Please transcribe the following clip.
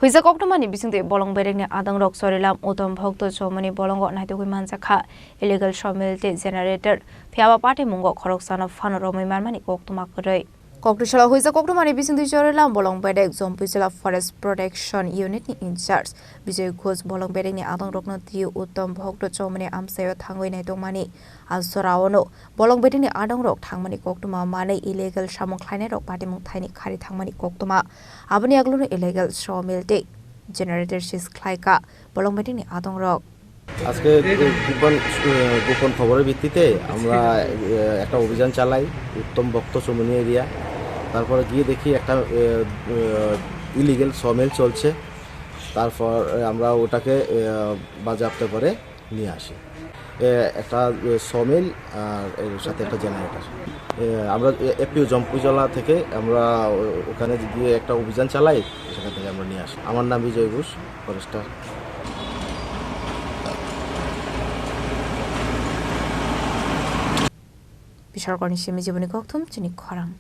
Hoijak koktwmani Bisingtwi Bolong Bedek Adongrok Charilam Uttam Baktta Chowmuhani Bolongo Naitogwi Manjakha illegal Sawmill generator Phiyaba Patimung Khoroksa Phanao Romwi Manmani koktwma Kwrwi Kokrwsala Hoijak koktwmani Bisingtwi Charilam Bolong Bedek Zompujila Forest Protection Unit ni in charge Bolong Bedek ni Adongrok tiu Uttam Baktta Chowmuhani amsayo thangwi naitogmani alsorawono Bolong Bedek ni Adongrok thangmani koktwma mane illegal samung khlainai rok Patimung thaini khari thangmani koktwma aboni aglono illegal Sawmill generator sis khlaika Bolong Bedek ni Adongrok আজকে গোপন খবরের ভিত্তিতে আমরা একটা অভিযান চালাই উত্তম বক্ত Chowmuhani area তারপরে গিয়ে দেখি একটা ইলিগাল সমিল চলছে তারপর আমরা ওটাকে বাজেয়াপ্ত করে নিয়ে আসি একটা সমিল আর এর সাথে একটা জেনারেটর আমরা এপিও জম্পুজলা থেকে আমরা ওখানে গিয়ে একটা অভিযান চালাই সেখান থেকে আমরা নিয়ে আসি আমার নাম Bijoy Ghosh forester Bisharkoni Shimi Jibuni Koktum Chini Khorang